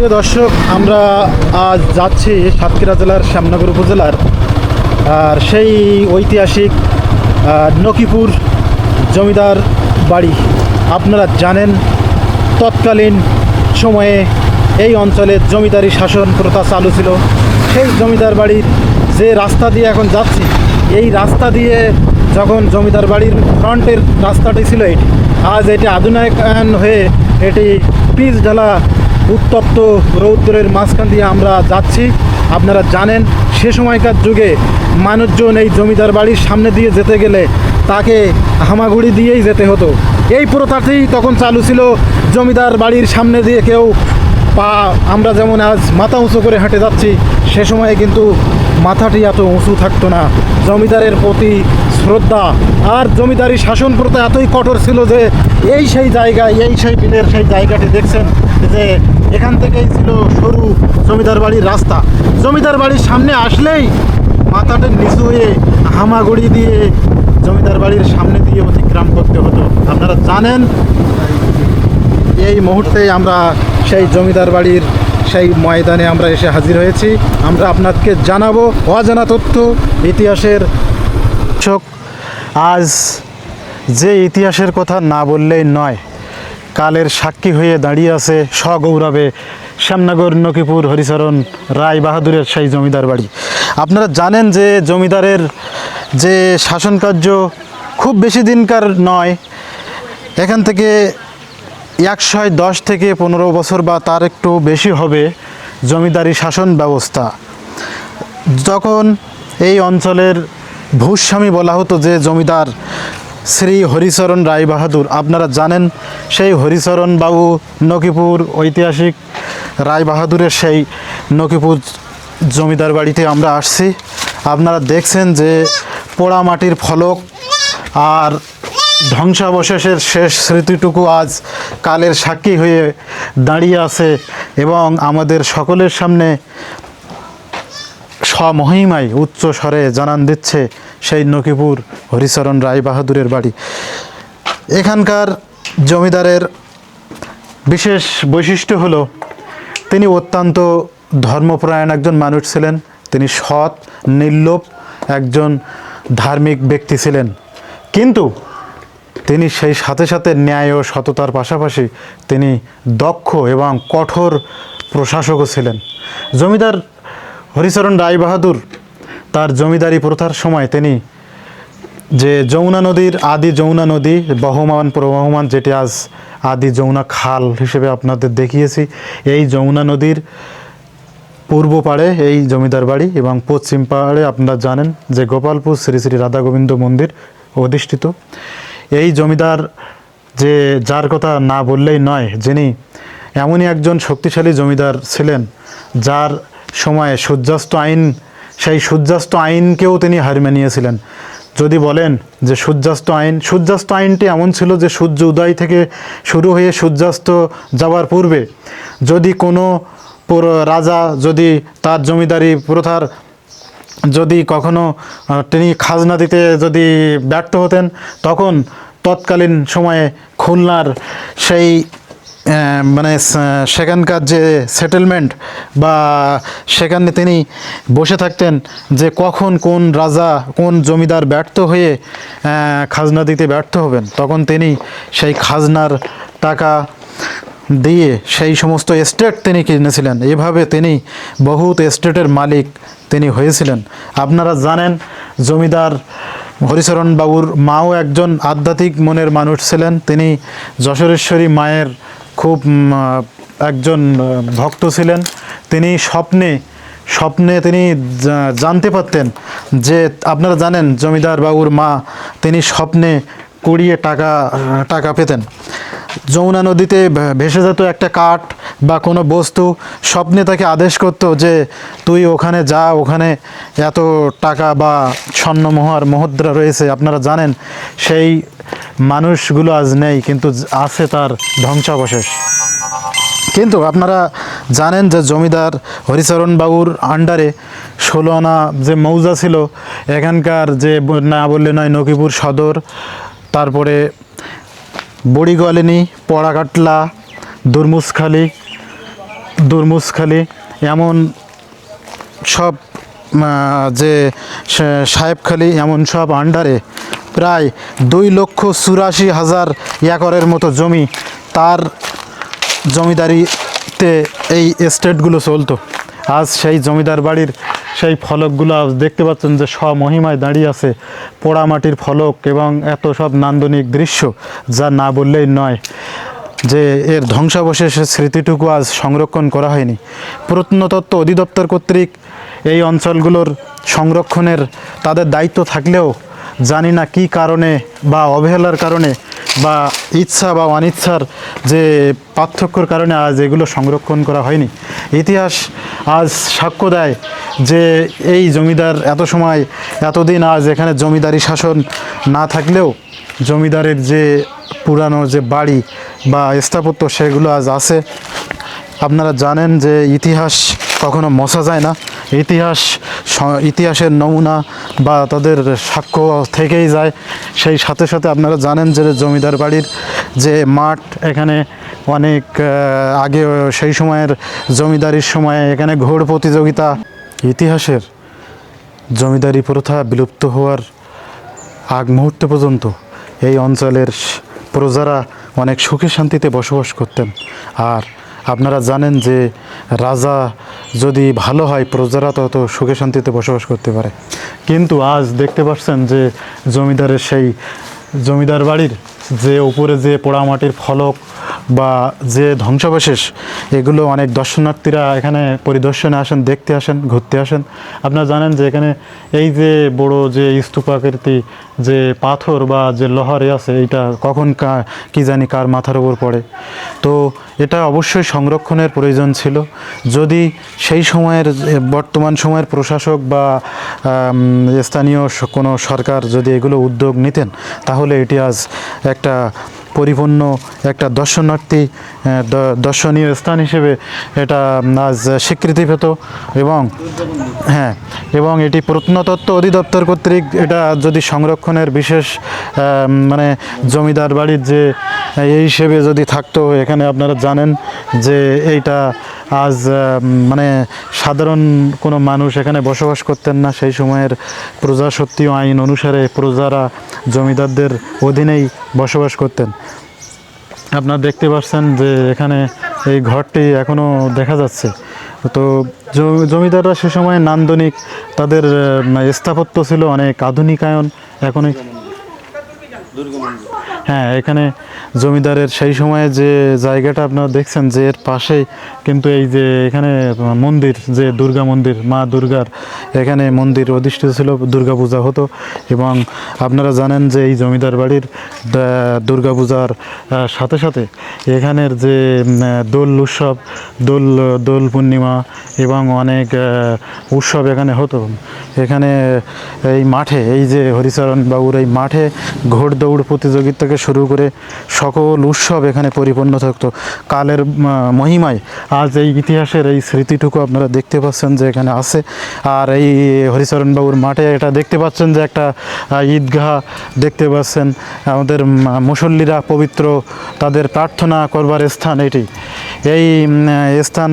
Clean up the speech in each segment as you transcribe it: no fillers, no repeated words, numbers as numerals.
প্রিয় দর্শক, আমরা আজ যাচ্ছি সাতক্ষীরা জেলার শ্যামনগর উপজেলার আর সেই ঐতিহাসিক নকিপুর জমিদার বাড়ি। আপনারা জানেন তৎকালীন সময়ে এই অঞ্চলে জমিদারি শাসন প্রথা চালু ছিল। সেই জমিদার বাড়ির যে রাস্তা দিয়ে এখন যাচ্ছি, এই রাস্তা দিয়ে যখন জমিদার বাড়ির ফ্রন্টের রাস্তাটি ছিল এটি, আজ এটি আধুনিকায়ন হয়ে এটি পিচ ঢালা উত্তপ্ত রৌদ্রের মাঝখান দিয়ে আমরা যাচ্ছি। আপনারা জানেন সে সময়কার যুগে মানুষজন এই জমিদার বাড়ির সামনে দিয়ে যেতে গেলে তাকে হামাগুড়ি দিয়েই যেতে হতো। এই প্রথাটি তখন চালু ছিল। জমিদার বাড়ির সামনে দিয়ে কেউ পা, আমরা যেমন আজ মাথা উঁচু করে হেঁটে যাচ্ছি, সে সময়ে কিন্তু মাথাটি এত উঁচু থাকতো না। জমিদারের প্রতি শ্রদ্ধা আর জমিদারি শাসন প্রথা এতই কঠোর ছিল যে এই সেই জায়গায়, এই সেই বিলের সেই জায়গাটি দেখছেন যে এখান থেকেই ছিল সরু জমিদার বাড়ির রাস্তা। জমিদার বাড়ির সামনে আসলেই মাথাটা নিচু হয়ে হামাগুড়ি দিয়ে জমিদার বাড়ির সামনে দিয়ে অতিক্রম করতে হতো। আপনারা জানেন এই মুহূর্তে আমরা সেই জমিদার বাড়ির সেই ময়দানে আমরা এসে হাজির হয়েছি। আমরা আপনাকে জানাবো অজানা তথ্য, ইতিহাসের শোক। আজ যে ইতিহাসের কথা না বললেই নয়, কালের সাক্ষী হয়ে দাঁড়িয়ে আছে সগৌরবে শ্যামনগর নকিপুর হরিচরণ রায় বাহাদুরের সেই জমিদার বাড়ি। আপনারা জানেন যে জমিদারের যে শাসন কার্য খুব বেশি দিনকার নয়, এখান থেকে 110 থেকে 15 বছর বা তার একটু বেশি হবে জমিদারি শাসন ব্যবস্থা। যখন এই অঞ্চলের ভূস্বামী বলা হতো যে জমিদার শ্রী হরিচরণ রায় বাহাদুর। আপনারা জানেন সেই হরিচরণ বাবু নকিপুর ঐতিহাসিক রায় বাহাদুরের সেই নকিপুর জমিদার বাড়িতে আমরা আসছি। আপনারা দেখছেন যে পোড়া মাটির ফলক আর ধ্বংসাবশেষের শেষ স্মৃতিটুকু আজ কালের সাক্ষী হয়ে দাঁড়িয়ে আছে এবং আমাদের সকলের সামনে স্বমহিমায় উচ্চ স্বরে জানান দিচ্ছে সেই নকিপুর হরিচরণ রায় বাহাদুরের বাড়ি। এখানকার জমিদারের বিশেষ বৈশিষ্ট্য হলো তিনি অত্যন্ত ধর্মপরায়ণ একজন মানুষ ছিলেন। তিনি সৎ, নির্লোভ একজন ধার্মিক ব্যক্তি ছিলেন, কিন্তু তিনি সেই সাথে সাথে ন্যায় ও সততার পাশাপাশি তিনি দক্ষ এবং কঠোর প্রশাসকও ছিলেন। জমিদার হরিচরণ রায় বাহাদুর তার জমিদারি প্রথার সময় তিনি যে যমুনা নদীর, আদি যমুনা নদী বহমান প্রবহমান, যেটি আজ আদি যমুনা খাল হিসেবে আপনাদের দেখিয়েছি, এই যমুনা নদীর পূর্ব পাড়ে এই জমিদার বাড়ি এবং পশ্চিম পাড়ে আপনারা জানেন যে গোপালপুর শ্রী শ্রী রাধা গোবিন্দ মন্দির অধিষ্ঠিত। এই জমিদার যে যার কথা না বললেই নয়, যিনি এমনই একজন শক্তিশালী জমিদার ছিলেন যার সময়ে সূর্যাস্ত আইন, সেই সূর্যাস্ত আইনকেও তিনি হার মানিয়েছিলেন। যদি বলেন যে সূর্যাস্ত আইনটি এমন ছিল যে সূর্য উদয় থেকে শুরু হয়ে সূর্যাস্ত যাওয়ার পূর্বে যদি কোনো রাজা যদি তার জমিদারি প্রথার যদি কখনো তিনি খাজনা দিতে যদি ব্যর্থ হতেন, তখন তৎকালীন সময়ে খুলনার সেই মানে সেখানকার যে সেটেলমেন্ট বা সেখানে তিনি বসে থাকতেন যে কখন কোন রাজা, কোন জমিদার ব্যর্থ হয়ে খাজনা দিতে ব্যর্থ হবেন, তখন তিনি সেই খাজনার টাকা দিয়ে সেই সমস্ত এস্টেট তিনি কিনেছিলেন। এভাবে তিনি বহুত এস্টেটের মালিক তিনি হয়েছিলেন। আপনারা জানেন জমিদার হরিচরণ বাবুর মাও একজন আধ্যাত্মিক মনের মানুষ ছিলেন। তিনি যশোরেশ্বরী মায়ের খুব একজন ভক্ত ছিলেন। তিনি স্বপ্নে তিনি জানতে পারতেন যে, আপনারা জানেন জমিদার বাবুর মা তিনি স্বপ্নে কুড়িয়ে টাকা পেতেন। যমুনা নদীতে ভেসে যেত একটা কাঠ বা কোনো বস্তু, স্বপ্নে তাকে আদেশ করতো যে তুই ওখানে যা, ওখানে এত টাকা বা স্বর্ণমোহর মুদ্রা রয়েছে। আপনারা জানেন সেই মানুষগুলো আজ নেই, কিন্তু আছে তার ধ্বংসাবশেষ। কিন্তু আপনারা জানেন যে জমিদার হরিচরণ বাবুর আন্ডারে 16 আনা যে মৌজা ছিল, এখানকার যে না বললে নয় নকিপুর সদর, তারপরে বড়িগোয়ালিনী, পড়াকাটলা, দুরমুসখালী, দুরমুজখালী, এমন সব যে সাহেবখালী, এমন সব আন্ডারে প্রায় 2,84,000 একরের মতো জমি তার জমিদারিতে এই এস্টেটগুলো চলতো। আজ সেই জমিদার বাড়ির সেই ফলকগুলো আজ দেখতে পাচ্ছেন যে স্বমহিমায় দাঁড়িয়ে আছে, পোড়ামাটির ফলক এবং এত সব নান্দনিক দৃশ্য যা না বললেই নয়, যে এর ধ্বংসাবশেষের স্মৃতিটুকু আজ সংরক্ষণ করা হয়নি। প্রত্নতত্ত্ব অধিদপ্তর কর্তৃক এই অঞ্চলগুলোর সংরক্ষণের তাদের দায়িত্ব থাকলেও জানি না কী কারণে বা অবহেলার কারণে বা ইচ্ছা বা অনিচ্ছার যে পার্থক্যর কারণে আজ এগুলো সংরক্ষণ করা হয়নি। ইতিহাস আজ সাক্ষ্য দেয় যে এই জমিদার এতদিন আজ এখানে জমিদারি শাসন না থাকলেও জমিদারের যে পুরানো যে বাড়ি বা স্থাপত্য সেগুলো আজ আছে। আপনারা জানেন যে ইতিহাস কখনো মোছা যায় না, ইতিহাসের নমুনা বা তাদের সাক্ষ্য থেকেই যায়। সেই সাথে সাথে আপনারা জানেন যে জমিদার বাড়ির যে মাঠ, এখানে অনেক আগে সেই সময়ের জমিদারির সময়ে এখানে ঘোড় প্রতিযোগিতা। ইতিহাসের জমিদারি প্রথা বিলুপ্ত হওয়ার আগ মুহূর্ত পর্যন্ত এই অঞ্চলের প্রজারা অনেক সুখে শান্তিতে বসবাস করতেন। আর আপনারা জানেন যে রাজা যদি ভালো হয়, প্রজারা তত সুখে শান্তিতে বসবাস করতে পারে। কিন্তু আজ দেখতে পাচ্ছেন যে জমিদারের সেই জমিদার বাড়ির যে উপরে যে পোড়ামাটির ফলক বা যে ধ্বংসাবশেষ, এগুলো অনেক দর্শনার্থীরা এখানে পরিদর্শনে আসেন, দেখতে আসেন, ঘুরতে আসেন। আপনারা জানেন যে এখানে এই যে বড় যে স্তূপাকৃতি যে পাথর বা যে লোহারে আছে, এইটা কখন কি জানি কার মাথার উপর পড়ে। তো এটা অবশ্যই সংরক্ষণের প্রয়োজন ছিল। যদি সেই সময়ের বর্তমান সময়ের প্রশাসক বা স্থানীয় কোনো সরকার যদি এগুলো উদ্যোগ নিতেন, তাহলে এটি আজ একটা পরিপূর্ণ একটা দর্শনীয় স্থান হিসেবে এটা আজ স্বীকৃতি পেত। এবং এটি প্রত্নতত্ত্ব অধিদপ্তর কর্তৃক এটা যদি সংরক্ষণের বিশেষ মানে জমিদার বাড়ির যে এই হিসেবে যদি থাকতো, এখানে আপনারা জানেন যে এইটা আজ মানে সাধারণ কোনো মানুষ এখানে বসবাস করতেন না। সেই সময়ের প্রজাস্বত্ব আইন অনুসারে প্রজারা জমিদারদের অধীনেই বসবাস করতেন। আপনারা দেখতে পাচ্ছেন যে এখানে এই ঘরটি এখনও দেখা যাচ্ছে। তো জমিদাররা সে সময় নান্দনিক তাদের স্থাপত্য ছিল অনেক আধুনিকায়ন। এখনই হ্যাঁ, এখানে জমিদারের সেই সময়ে যে জায়গাটা আপনারা দেখছেন যে এর পাশেই কিন্তু এই যে এখানে মন্দির, যে দুর্গা মন্দির, মা দুর্গার এখানে মন্দির অধিষ্ঠিত ছিল, দুর্গা পূজা হতো। এবং আপনারা জানেন যে এই জমিদার বাড়ির দুর্গা পূজার সাথে সাথে এখানের যে দোল উৎসব, দোল পূর্ণিমা এবং অনেক উৎসব এখানে হতো। এখানে এই মাঠে, এই যে হরিচরণ বাবুর এই মাঠে ঘোড় দৌড় প্রতিযোগিতা থেকে শুরু করে সকল উৎসব এখানে পরিপূর্ণ থাকতো। কালের মহিমায় আজ এই ইতিহাসের এই স্মৃতিটুকু আপনারা দেখতে পাচ্ছেন যে এখানে আছে। আর এই হরিচরণ বাবুর মাঠে এটা দেখতে পাচ্ছেন যে একটা ঈদগাহ দেখতে পাচ্ছেন। আমাদের মুসল্লিরা পবিত্র তাদের প্রার্থনা করবার স্থান এটি। এই স্থান,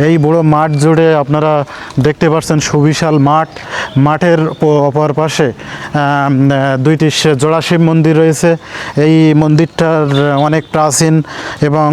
এই বড় মাঠ জুড়ে আপনারা দেখতে পাচ্ছেন সুবিশাল মাঠের অপর পাশে দুইটি জোড়া শিব মন্দির রয়েছে। এই মন্দিরটার অনেক প্রাচীন এবং